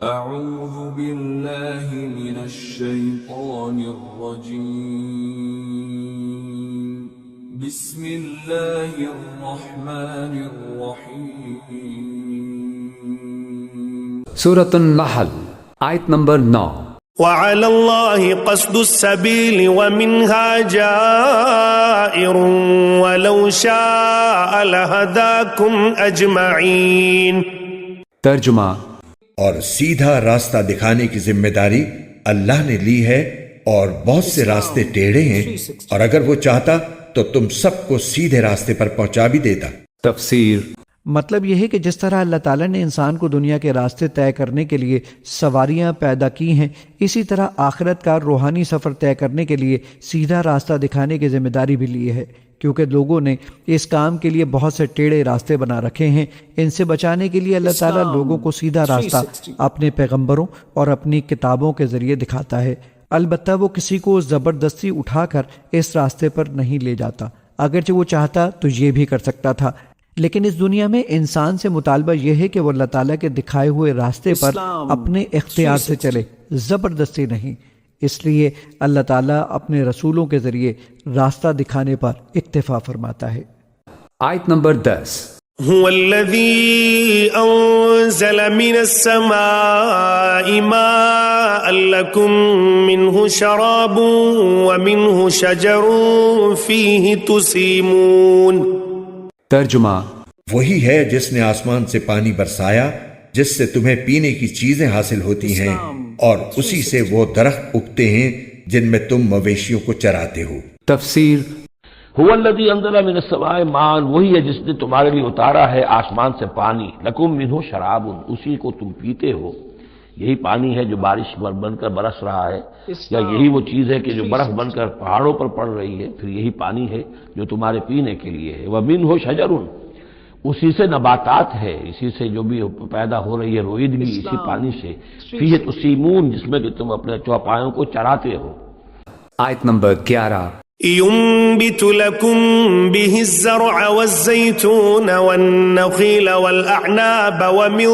أعوذ بالله من الشيطان الرجيم بسم الله الرحمن الرحيم سورة النحل آیت نمبر 9۔ وعلى الله قصد السبيل ومنها جائر ولو شاء لهداكم أجمعين۔ ترجمہ، اور سیدھا راستہ دکھانے کی ذمہ داری اللہ نے لی ہے، اور بہت سے راستے ٹیڑھے ہیں، اور اگر وہ چاہتا تو تم سب کو سیدھے راستے پر پہنچا بھی دیتا۔ تفسیر۔ مطلب یہ ہے کہ جس طرح اللہ تعالیٰ نے انسان کو دنیا کے راستے طے کرنے کے لیے سواریاں پیدا کی ہیں، اسی طرح آخرت کا روحانی سفر طے کرنے کے لیے سیدھا راستہ دکھانے کی ذمہ داری بھی لی ہے، کیونکہ لوگوں نے اس کام کے لیے بہت سے ٹیڑھے راستے بنا رکھے ہیں۔ ان سے بچانے کے لیے اللہ تعالیٰ لوگوں کو سیدھا راستہ اپنے پیغمبروں اور اپنی کتابوں کے ذریعے دکھاتا ہے۔ البتہ وہ کسی کو زبردستی اٹھا کر اس راستے پر نہیں لے جاتا، اگرچہ وہ چاہتا تو یہ بھی کر سکتا تھا، لیکن اس دنیا میں انسان سے مطالبہ یہ ہے کہ وہ اللہ تعالیٰ کے دکھائے ہوئے راستے پر اپنے اختیار سے چلے، زبردستی نہیں۔ اس لیے اللہ تعالیٰ اپنے رسولوں کے ذریعے راستہ دکھانے پر اکتفا فرماتا ہے۔ آیت نمبر 10۔ هو الذي أنزل من السماء ماء لكم منه شراب ومنه شجر فيه تسيمون۔ ترجمہ، وہی ہے جس نے آسمان سے پانی برسایا جس سے تمہیں پینے کی چیزیں حاصل ہوتی ہیں، اور اسی سے وہ درخت اگتے ہیں جن میں تم مویشیوں کو چراتے ہو۔ تفسیر۔ هو الذی انزل من السماء ماء، وہی ہے جس نے تمہارے لیے اتارا ہے آسمان سے پانی، لکم منہ شراب، اسی کو تم پیتے ہو۔ یہی پانی ہے جو بارش بن کر برس رہا ہے، یا یہی وہ چیز ہے کہ جو برف بن کر پہاڑوں پر پڑ رہی ہے، پھر یہی پانی ہے جو تمہارے پینے کے لیے ہے۔ ومنہ شجر، اسی سے نباتات ہے، اسی سے جو بھی پیدا ہو رہی ہے روئیدگی اسی پانی سے۔ فیہ تسیمون، جس میں کہ تم اپنے چوپایوں کو چراتے ہو۔ آیت نمبر 11۔ ينبت لكم به الزرع والزيتون والنخيل والأعناب ومن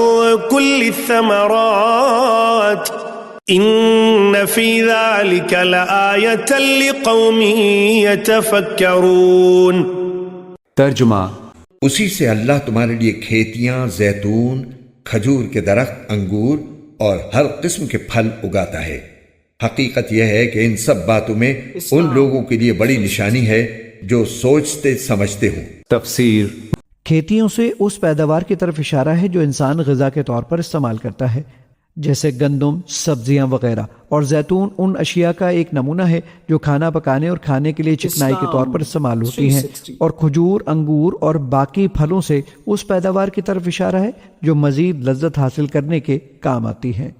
كل الثمرات إن في ذلك لآية لقوم يتفكرون۔ ترجمہ، اسی سے اللہ تمہارے لیے کھیتیاں، زیتون، کھجور کے درخت، انگور اور ہر قسم کے پھل اگاتا ہے۔ حقیقت یہ ہے کہ ان سب باتوں میں ان لوگوں کے لیے بڑی نشانی ہے جو سوچتے سمجھتے ہوں۔ تفسیر۔ کھیتیوں سے اس پیداوار کی طرف اشارہ ہے جو انسان غذا کے طور پر استعمال کرتا ہے، جیسے گندم، سبزیاں وغیرہ، اور زیتون ان اشیاء کا ایک نمونہ ہے جو کھانا پکانے اور کھانے کے لیے چکنائی کے طور پر استعمال ہوتی ہیں، اور کھجور، انگور اور باقی پھلوں سے اس پیداوار کی طرف اشارہ ہے جو مزید لذت حاصل کرنے کے کام آتی ہیں۔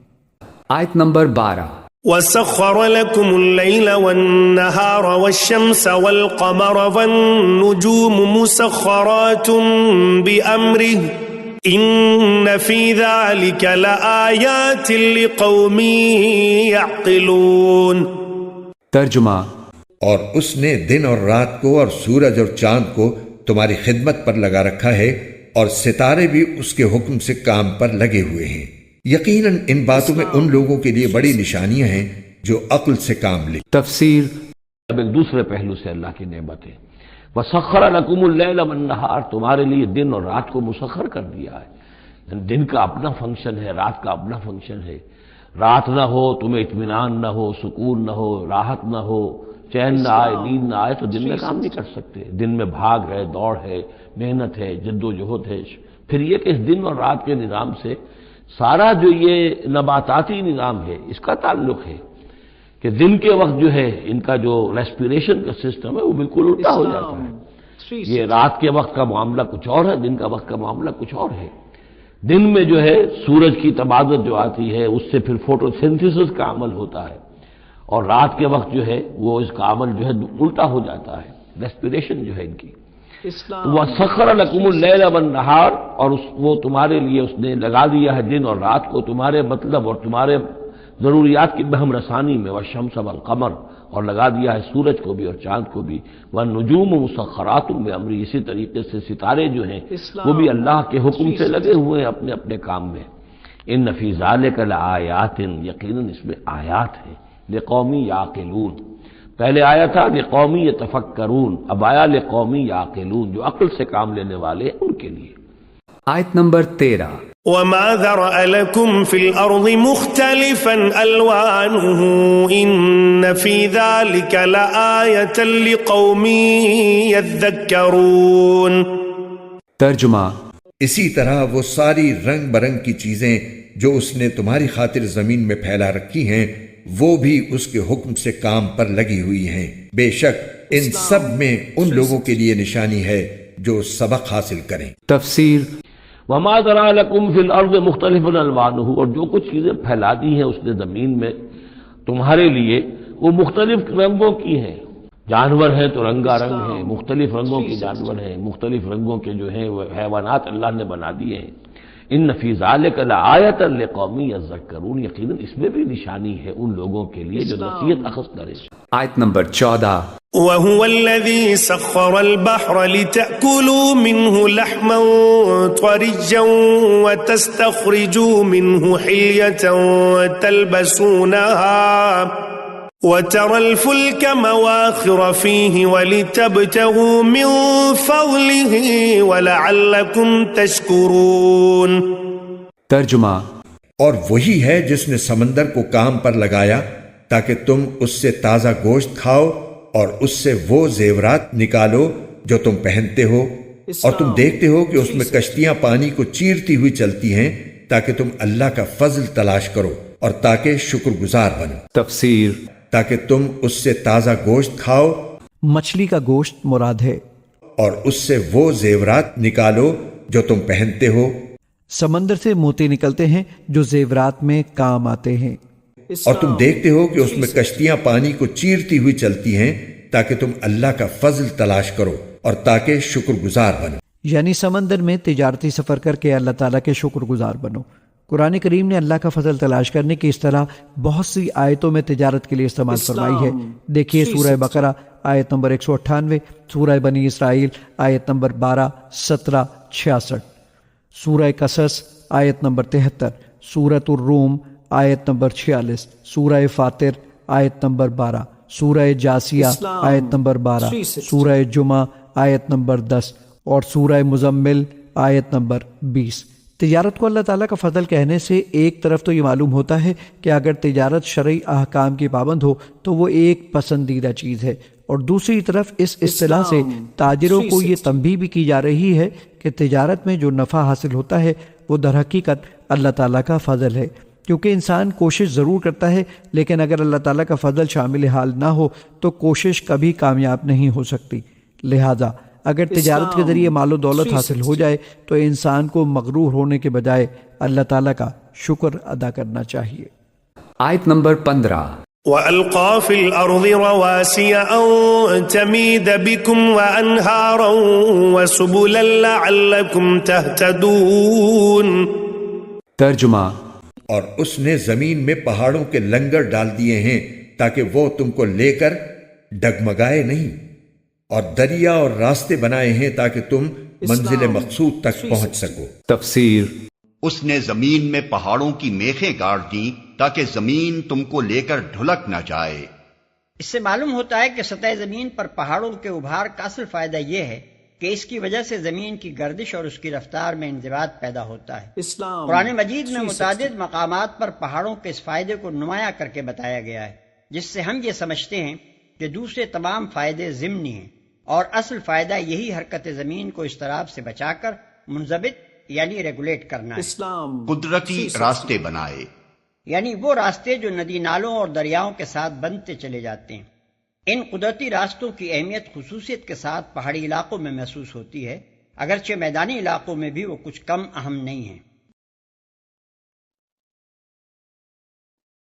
آیت نمبر 12۔ وسخر لكم الليل والنهار والشمس والقمر والنجوم مسخرات بأمره إن في ذلك لآيات لقوم يعقلون۔ ترجمہ، اور اس نے دن اور رات کو اور سورج اور چاند کو تمہاری خدمت پر لگا رکھا ہے، اور ستارے بھی اس کے حکم سے کام پر لگے ہوئے ہیں۔ یقیناً ان باتوں میں ان لوگوں کے لیے بڑی نشانیاں ہیں جو عقل سے کام لیں۔ تفسیر۔ اب ایک دوسرے پہلو سے اللہ کی نعمتیں۔ وسخر لکم اللیل والنہار، تمہارے لیے دن اور رات کو مسخر کر دیا ہے۔ دن کا اپنا فنکشن ہے، رات کا اپنا فنکشن ہے۔ رات نہ ہو تمہیں اطمینان نہ ہو، سکون نہ ہو، راحت نہ ہو، چین نہ آئے، نیند نہ آئے، تو دن میں کام نہیں کر سکتے۔ دن میں بھاگ ہے، دوڑ ہے، محنت ہے، جد و جہد ہے۔ پھر یہ کہ اس دن اور رات کے نظام سے سارا جو یہ نباتاتی نظام ہے اس کا تعلق ہے کہ دن کے وقت جو ہے ان کا جو ریسپیریشن کا سسٹم ہے وہ بالکل الٹا ہو جاتا ہے۔ یہ رات کے وقت کا معاملہ کچھ اور ہے، دن کا وقت کا معاملہ کچھ اور ہے۔ دن میں جو ہے سورج کی تبادل جو آتی ہے اس سے پھر فوٹو سنتھیسس کا عمل ہوتا ہے، اور رات کے وقت جو ہے وہ اس کا عمل جو ہے الٹا ہو جاتا ہے، ریسپیریشن جو ہے ان کی۔ وَسَخَّرَ لَكُمُ اللَّيْلَ وَالنَّهَارَ، اور وہ تمہارے لیے اس نے لگا دیا ہے دن اور رات کو تمہارے مطلب اور تمہارے ضروریات کی بہم رسانی میں، وَالشَّمْسَ وَالْقَمَرَ، اور لگا دیا ہے سورج کو بھی اور چاند کو بھی، وَالنُّجُومُ مُسَخَّرَاتٌ بِأَمْرِهِ، اسی طریقے سے ستارے جو ہیں وہ بھی اللہ کے حکم سے لگے ہوئے ہیں اپنے اپنے کام میں۔ ان فی ذالک لآیات، یقیناً اس میں آیات ہیں، لقومی یعقلون. پہلے آیا تھا لقومی یتفکرون، اب آیا لقومی یعقلون، جو عقل سے کام لینے والے ہیں ان کے لیے. آیت نمبر 13. وما ذرأ لكم في الأرض مختلفا ألوانه إن في ذلك لآية لقوم يذكرون. ترجمہ. اسی طرح وہ ساری رنگ برنگ کی چیزیں جو اس نے تمہاری خاطر زمین میں پھیلا رکھی ہیں وہ بھی اس کے حکم سے کام پر لگی ہوئی ہیں. بے شک ان سب میں ان لوگوں کے لیے نشانی ہے جو سبق حاصل کریں. تفسیر. وما ذرا لکم فی الارض مختلف الوانہ، اور جو کچھ چیزیں پھیلا دی ہیں اس نے زمین میں تمہارے لیے وہ مختلف رنگوں کی ہیں. جانور ہیں تو رنگا رنگ ہیں، مختلف رنگوں کے جانور ہیں، مختلف رنگوں کے جو ہیں وہ حیوانات اللہ نے بنا دیے ہیں. ان فی ذالک لآیۃ لقوم یذکرون، یقیناً اس میں بھی نشانی ہے ان لوگوں کے لیے جو نصیحت اخذ کرے. آیت نمبر 14. وهو الذي سخر البحر لتأكلوا منه لحما طريا وتستخرجوا منه حلية تلبسونها وترى الفلك مواخر فيه ولتبتغوا من فضله ولعلكم تشكرون. ترجمہ. اور وہی ہے جس نے سمندر کو کام پر لگایا تاکہ تم اس سے تازہ گوشت کھاؤ اور اس سے وہ زیورات نکالو جو تم پہنتے ہو، اور تم دیکھتے ہو کہ اس میں کشتیاں پانی کو چیرتی ہوئی چلتی ہیں تاکہ تم اللہ کا فضل تلاش کرو اور تاکہ شکر گزار بنو. تفسیر. تاکہ تم اس سے تازہ گوشت کھاؤ، مچھلی کا گوشت مراد ہے، اور اس سے وہ زیورات نکالو جو تم پہنتے ہو. سمندر سے موتی نکلتے ہیں جو زیورات میں کام آتے ہیں. اور تم دیکھتے ہو کہ اس میں کشتیاں پانی کو چیرتی ہوئی چلتی ہیں تاکہ تم اللہ کا فضل تلاش کرو اور تاکہ شکر گزار بنو. یعنی سمندر میں تجارتی سفر کر کے اللہ تعالیٰ کے شکر گزار بنو. قرآن کریم نے اللہ کا فضل تلاش کرنے کی اصطلاح بہت سی آیتوں میں تجارت کے لیے استعمال فرمائی ہے. دیکھیے سورہ بقرہ آیت نمبر 198، سورہ بنی اسرائیل آیت نمبر 12، 17، 66، سورہ قصص آیت نمبر 73، سورۃ الروم آیت نمبر 46، سورہ فاطر آیت نمبر 12، سورہ جاسیہ آیت نمبر 12، سورہ جمعہ آیت نمبر 10 اور سورہ مزمل آیت نمبر 20۔ تجارت کو اللہ تعالیٰ کا فضل کہنے سے ایک طرف تو یہ معلوم ہوتا ہے کہ اگر تجارت شرعی احکام کی پابند ہو تو وہ ایک پسندیدہ چیز ہے، اور دوسری طرف اس اصطلاح سے تاجروں کو یہ تنبیہ بھی کی جا رہی ہے کہ تجارت میں جو نفع حاصل ہوتا ہے وہ در حقیقت اللہ تعالیٰ کا فضل ہے، کیونکہ انسان کوشش ضرور کرتا ہے لیکن اگر اللہ تعالیٰ کا فضل شامل حال نہ ہو تو کوشش کبھی کامیاب نہیں ہو سکتی۔ لہذا اگر تجارت کے ذریعے مال و دولت حاصل ہو جائے تو انسان کو مغرور ہونے کے بجائے اللہ تعالیٰ کا شکر ادا کرنا چاہیے۔ آیت نمبر 15۔ وَأَلْقَى فِي الْأَرْضِ رَوَاسِيَ أَن تَمِيدَ بِكُمْ وَأَنْهَارًا وَسُبُلًا لَعَلَّكُمْ تَهْتَدُونَ۔ ترجمہ۔ اور اس نے زمین میں پہاڑوں کے لنگر ڈال دیے ہیں تاکہ وہ تم کو لے کر ڈگمگائے نہیں، اور دریا اور راستے بنائے ہیں تاکہ تم منزل مقصود تک پہنچ سکو۔ تفسیر۔ اس نے زمین میں پہاڑوں کی میخیں گاڑ دیں تاکہ زمین تم کو لے کر ڈھلک نہ جائے۔ اس سے معلوم ہوتا ہے کہ سطح زمین پر پہاڑوں کے ابھار کا اصل فائدہ یہ ہے کہ اس کی وجہ سے زمین کی گردش اور اس کی رفتار میں انضباط پیدا ہوتا ہے۔ قرآن مجید میں متعدد مقامات پر پہاڑوں کے اس فائدے کو نمایاں کر کے بتایا گیا ہے، جس سے ہم یہ سمجھتے ہیں کہ دوسرے تمام فائدے ضمنی ہیں، اور اصل فائدہ یہی حرکت زمین کو اضطراب سے بچا کر منضبط یعنی ریگولیٹ کرنا ہے۔ قدرتی راستے بنائے، یعنی وہ راستے جو ندی نالوں اور دریاؤں کے ساتھ بنتے چلے جاتے ہیں۔ ان قدرتی راستوں کی اہمیت خصوصیت کے ساتھ پہاڑی علاقوں میں محسوس ہوتی ہے، اگرچہ میدانی علاقوں میں بھی وہ کچھ کم اہم نہیں ہیں۔